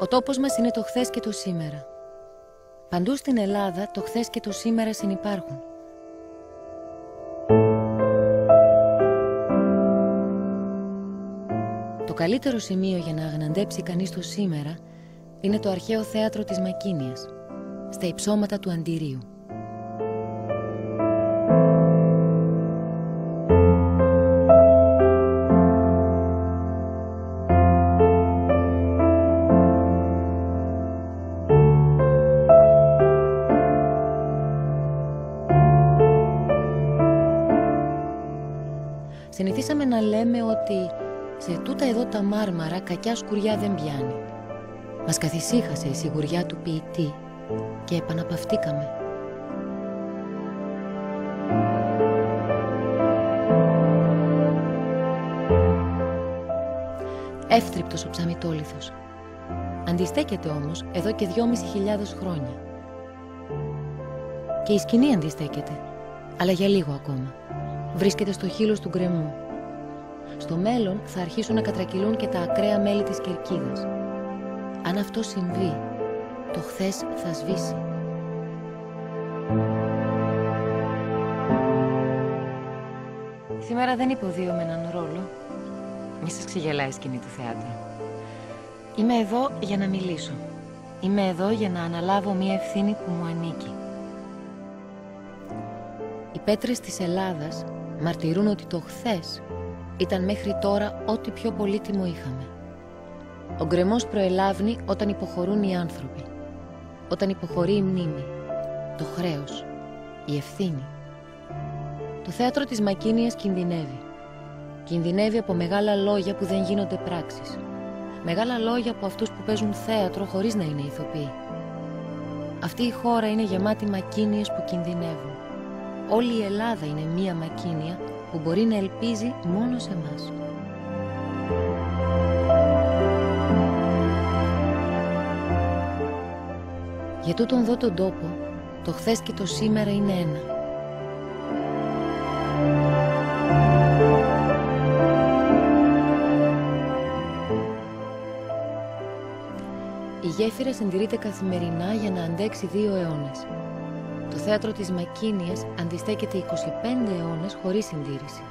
Ο τόπος μας είναι το χθες και το σήμερα. Παντού στην Ελλάδα το χθες και το σήμερα συνυπάρχουν. Το καλύτερο σημείο για να αγναντέψει κανείς το σήμερα είναι το αρχαίο θέατρο της Μακίνιας, στα υψώματα του Αντιρίου. Συνηθίσαμε να λέμε ότι σε τούτα εδώ τα μάρμαρα κακιά σκουριά δεν πιάνει. Μας καθησύχασε η σιγουριά του ποιητή και επαναπαυτήκαμε. Εύθρυπτος ο ψαμιτόλιθος. Αντιστέκεται όμως εδώ και 2.500 χρόνια. Και η σκηνή αντιστέκεται, αλλά για λίγο ακόμα. Βρίσκεται στο χείλος του γκρεμού. Στο μέλλον θα αρχίσουν να κατρακυλούν και τα ακραία μέλη της κερκίδας. Αν αυτό συμβεί, το χθες θα σβήσει. Σήμερα δεν υποδίωμαι έναν ρόλο. Μη σας ξεγελάει η σκηνή του θεάτρου. Είμαι εδώ για να μιλήσω. Είμαι εδώ για να αναλάβω μια ευθύνη που μου ανήκει. Οι πέτρες της Ελλάδας μαρτυρούν ότι το χθες ήταν μέχρι τώρα ό,τι πιο πολύτιμο είχαμε. Ο γκρεμός προελάβνει όταν υποχωρούν οι άνθρωποι. Όταν υποχωρεί η μνήμη, το χρέος, η ευθύνη. Το θέατρο της Μακίνιας κινδυνεύει. Κινδυνεύει από μεγάλα λόγια που δεν γίνονται πράξεις. Μεγάλα λόγια από αυτούς που παίζουν θέατρο χωρίς να είναι ηθοποιοί. Αυτή η χώρα είναι γεμάτη Μακίνιες που κινδυνεύουν. Όλη η Ελλάδα είναι μία Μακίνια που μπορεί να ελπίζει μόνο σε μας. Για τούτον δω τον τόπο, το χθες και το σήμερα είναι ένα. Η γέφυρα συντηρείται καθημερινά για να αντέξει 2 αιώνες. Το θέατρο της Μακίνιας αντιστέκεται 25 αιώνες χωρίς συντήρηση.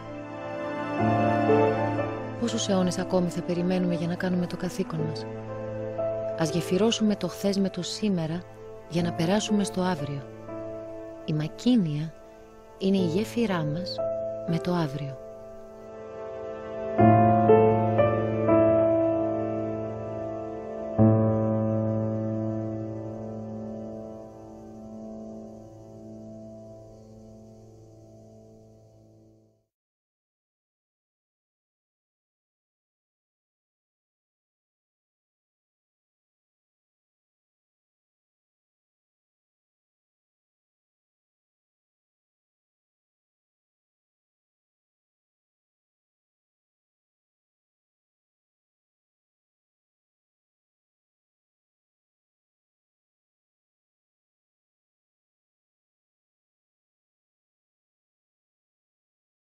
Πόσους αιώνες ακόμη θα περιμένουμε για να κάνουμε το καθήκον μας? Ας γεφυρώσουμε το χθες με το σήμερα για να περάσουμε στο αύριο. Η Μακίνια είναι η γέφυρά μας με το αύριο.